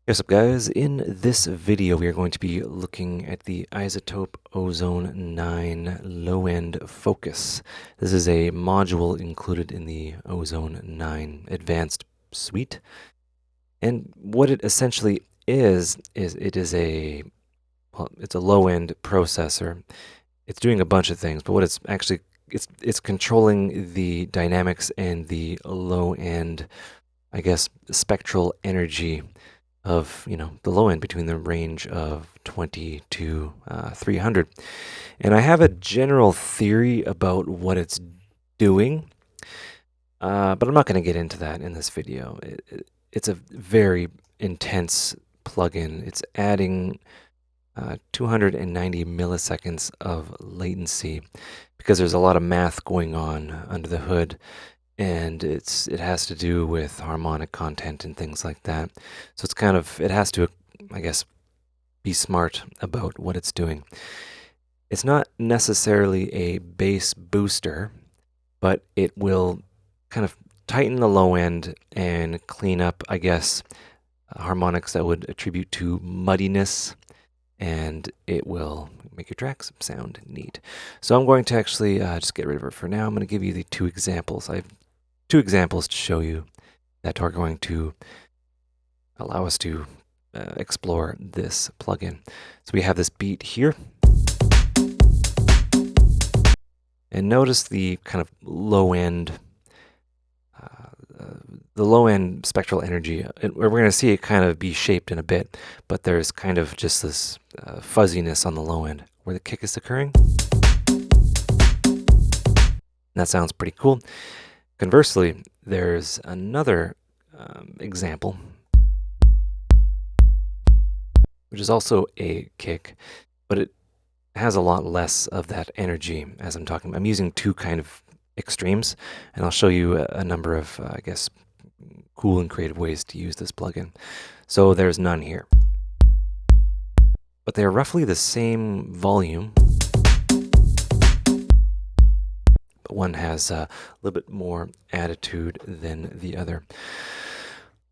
What's up, guys? In this video, we are going to be looking at the iZotope Ozone 9 low-end focus. This is a module included in the Ozone 9 Advanced suite. And what it essentially is it is it's a low-end processor. It's doing a bunch of things, but what it's actually, it's controlling the dynamics and the low-end, I guess, spectral energy of, the low end between the range of 20 to 300. And I have a general theory about what it's doing, but I'm not going to get into that in this video. It's a very intense plugin. It's adding 290 milliseconds of latency because there's a lot of math going on under the hood, and it has to do with harmonic content and things like that. So it has to, I guess, be smart about what it's doing. It's not necessarily a bass booster, but it will kind of tighten the low end and clean up, I guess, harmonics that would attribute to muddiness, and it will make your tracks sound neat. So I'm going to actually just get rid of it for now. I'm going to give you the two examples. I have two examples to show you that are going to allow us to explore this plugin. So we have this beat here. And notice the kind of low-end spectral energy. And we're going to see it kind of be shaped in a bit, but there's kind of just this fuzziness on the low end where the kick is occurring. And that sounds pretty cool. Conversely, there's another example, which is also a kick, but it has a lot less of that energy as I'm talking about. I'm using two kind of extremes, and I'll show you a number of, I guess, cool and creative ways to use this plugin. So there's none here, but they're roughly the same volume. One has a little bit more attitude than the other.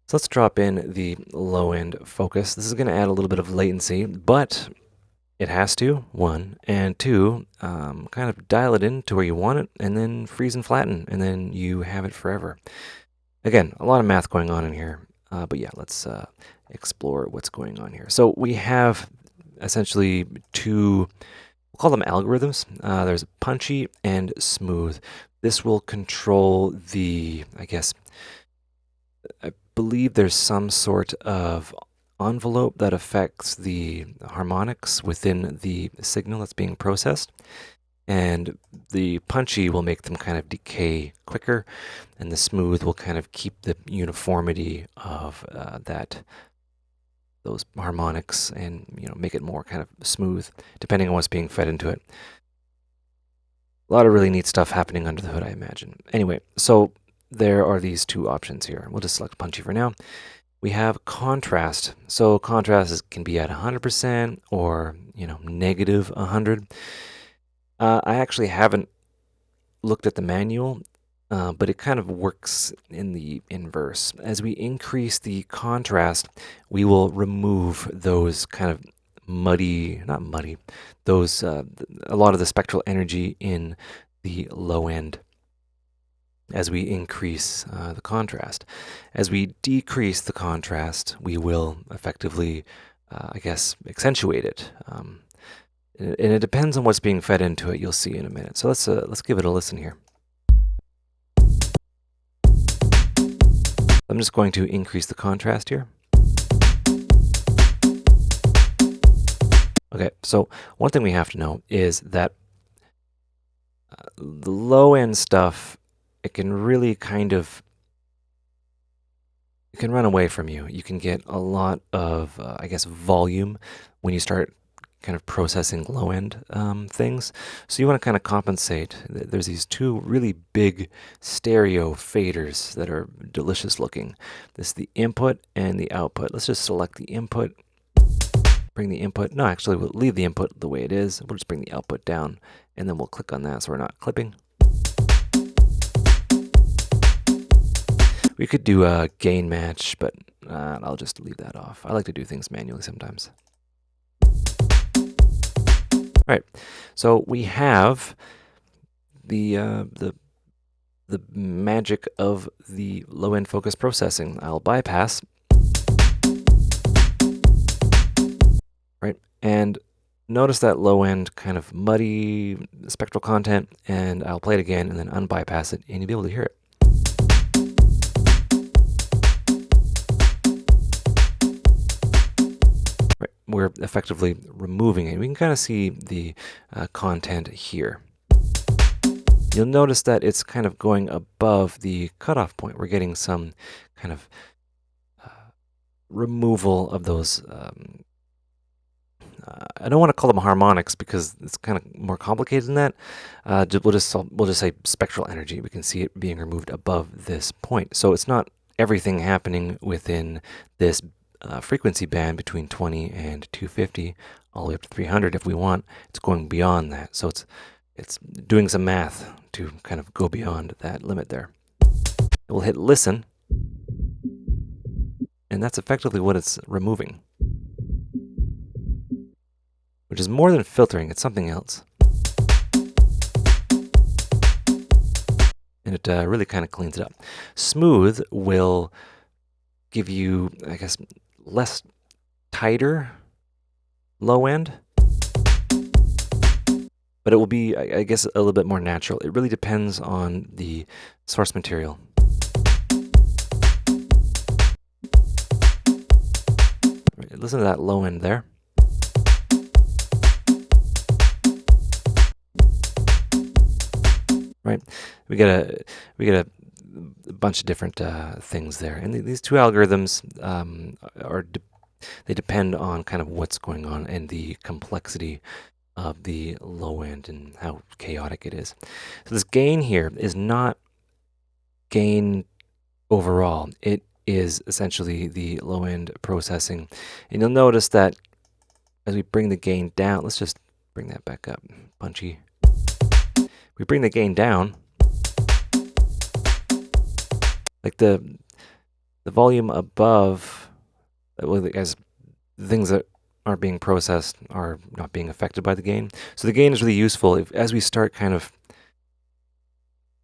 So let's drop in the low end focus. This is going to add a little bit of latency, but it has to, one, and two, kind of dial it in to where you want it, and then freeze and flatten, and then you have it forever. Again, a lot of math going on in here, but yeah, let's explore what's going on here. So we have essentially two, we'll call them algorithms. There's punchy and smooth. This will control the, I believe there's some sort of envelope that affects the harmonics within the signal that's being processed. And the punchy will make them kind of decay quicker, and the smooth will kind of keep the uniformity of those harmonics and make it more kind of smooth depending on what's being fed into it. A lot of really neat stuff happening under the hood, I imagine. Anyway, so there are these two options here. We'll just select punchy for now. We have contrast. So contrast can be at 100% or negative 100. I actually haven't looked at the manual, but it kind of works in the inverse. As we increase the contrast, we will remove those kind of those a lot of the spectral energy in the low end as we increase the contrast. As we decrease the contrast, we will effectively, I guess, accentuate it. And it depends on what's being fed into it. You'll see in a minute. So let's give it a listen here. I'm just going to increase the contrast here. Okay, so one thing we have to know is that the low-end stuff, it can really it can run away from you. You can get a lot of, I guess, volume when you start kind of processing low-end things. So you want to kind of compensate. There's these two really big stereo faders that are delicious looking. This is the input and the output. Let's just select the input, bring the input. No, actually, we'll leave the input the way it is. We'll just bring the output down, and then we'll click on that so we're not clipping. We could do a gain match, but I'll just leave that off. I like to do things manually sometimes. All right, so we have the magic of the low-end focus processing. I'll bypass, right, and notice that low-end kind of muddy spectral content, and I'll play it again and then unbypass it, and you'll be able to hear it. Right, we're effectively removing it. We can kind of see the content here. You'll notice that it's kind of going above the cutoff point. We're getting some kind of removal of those. I don't want to call them harmonics because it's kind of more complicated than that. We'll just say spectral energy. We can see it being removed above this point. So it's not everything happening within this frequency band between 20 and 250, all the way up to 300 if we want. It's going beyond that. So it's doing some math to kind of go beyond that limit there. We'll hit listen, and that's effectively what it's removing, which is more than filtering, it's something else. And it really kind of cleans it up. Smooth will give you, I guess, less tighter low end, but it will be, I guess, a little bit more natural. It really depends on the source material. Right, listen to that low end there. Right, we get a bunch of different things there, and these two algorithms they depend on kind of what's going on and the complexity of the low end and how chaotic it is. So this gain here is not gain overall. It is essentially the low end processing. And you'll notice that as we bring the gain down, let's just bring that back up, punchy. We bring the gain down, like the volume above, as things that aren't being processed are not being affected by the gain. So the gain is really useful as we start kind of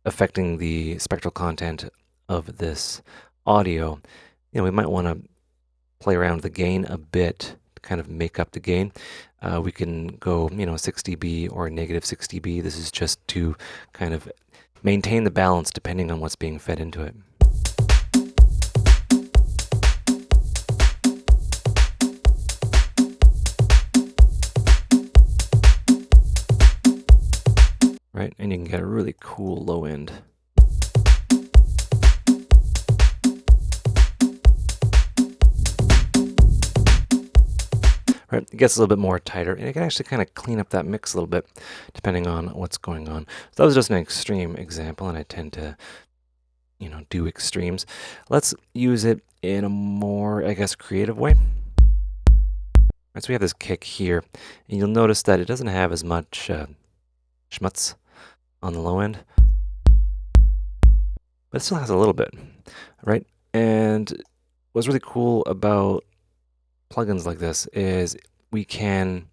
affecting the spectral content of this audio. We might want to play around with the gain a bit to kind of make up the gain. We can go, 6 dB or negative 6 dB. This is just to kind of maintain the balance depending on what's being fed into it. Right, and you can get a really cool low end. Right, it gets a little bit more tighter, and it can actually kind of clean up that mix a little bit, depending on what's going on. So that was just an extreme example, and I tend to, do extremes. Let's use it in a more, I guess, creative way. Right, so we have this kick here, and you'll notice that it doesn't have as much schmutz on the low end, but it still has a little bit, right? And what's really cool about plugins like this is we can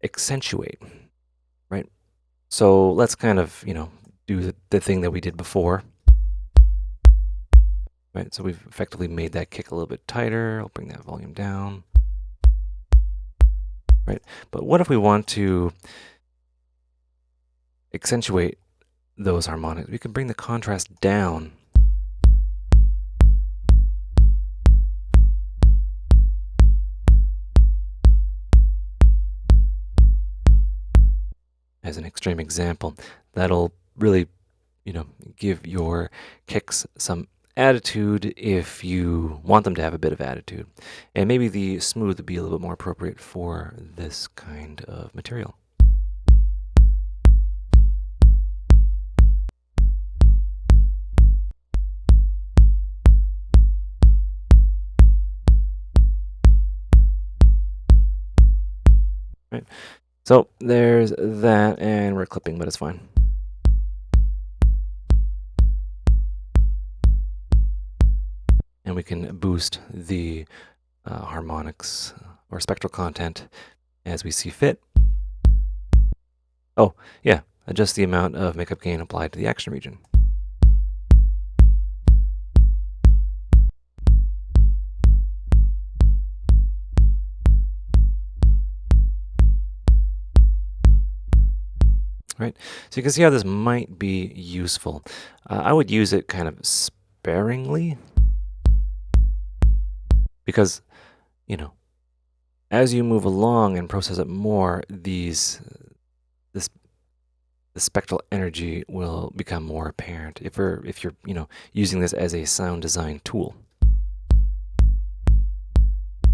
accentuate, right? So let's kind of, do the thing that we did before, right? So we've effectively made that kick a little bit tighter. I'll bring that volume down, right? But what if we want to accentuate those harmonics? We can bring the contrast down. As an extreme example, that'll really, give your kicks some attitude if you want them to have a bit of attitude. And maybe the smooth would be a little bit more appropriate for this kind of material. Right. So there's that, and we're clipping, but it's fine. And we we can boost the harmonics or spectral content as we see fit. Oh, yeah, adjust the amount of makeup gain applied to the action region. Right, so you can see how this might be useful. I would use it kind of sparingly because, you know, as you move along and process it more, the spectral energy will become more apparent if you're using this as a sound design tool.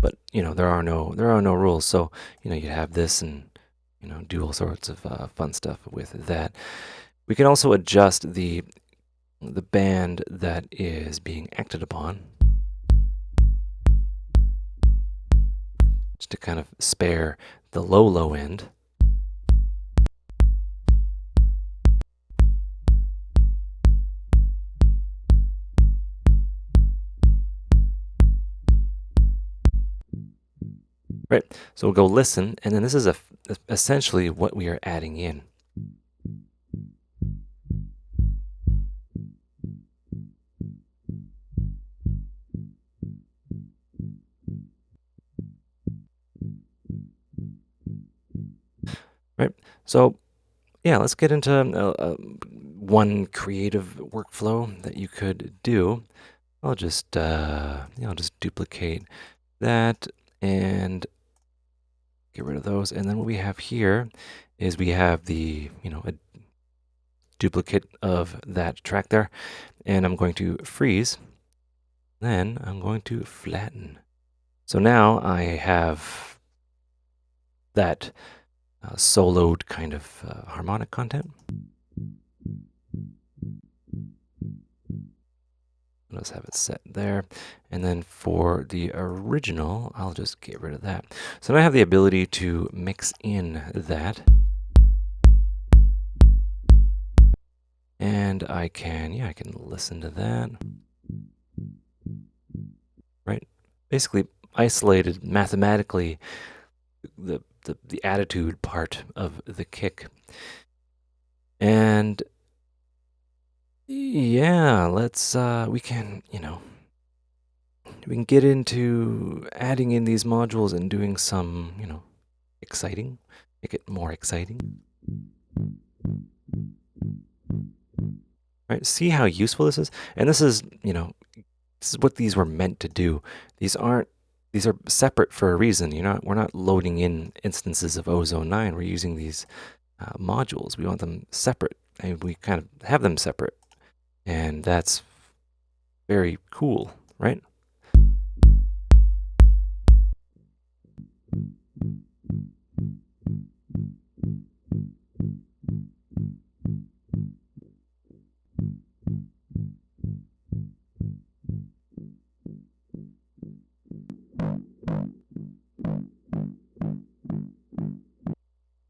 But there are no rules, so you have this and do all sorts of fun stuff with that. We can also adjust the band that is being acted upon, just to kind of spare the low end. Right, so we'll go listen, and then this is essentially what we are adding in. Right, so yeah, let's get into one creative workflow that you could do. I'll just just duplicate that and get rid of those. And then what we have here is we have the a duplicate of that track there, and I'm going to freeze. Then I'm going to flatten. So now I have that soloed kind of harmonic content. Let's have it set there. And then for the original, I'll just get rid of that. So now I have the ability to mix in that. And I can listen to that. Right? Basically isolated mathematically the attitude part of the kick. And yeah, let's we can get into adding in these modules and doing some exciting, make it more exciting. Right, see how useful this is? And this is this is what these were meant to do. These are separate for a reason. We're not loading in instances of Ozone 9. We're using these modules. We want them separate, and we kind of have them separate. And that's very cool, right?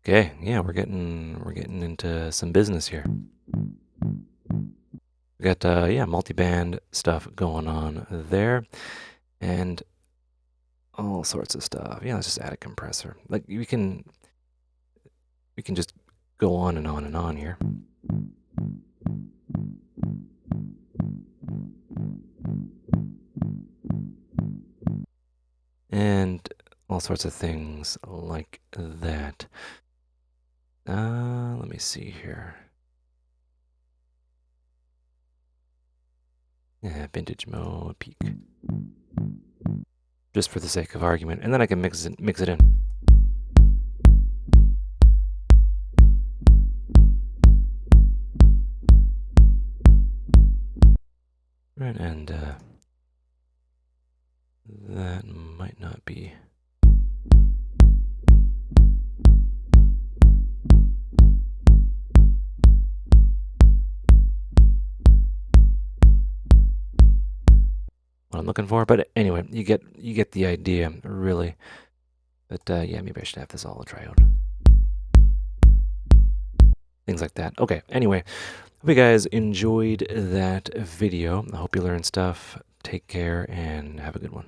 Okay, yeah, we're getting into some business here. We got multi-band stuff going on there, and all sorts of stuff. Yeah, let's just add a compressor. Like we can just go on and on and on here. And all sorts of things like that. Let me see here. Yeah, vintage mode, peak. Just for the sake of argument. And then I can mix it in. Right, and that might not be. What I'm looking for, but anyway, you get the idea, really. But yeah, maybe I should have this all a triode. Things like that. Okay, anyway, hope you guys enjoyed that video. I hope you learned stuff Take care and have a good one.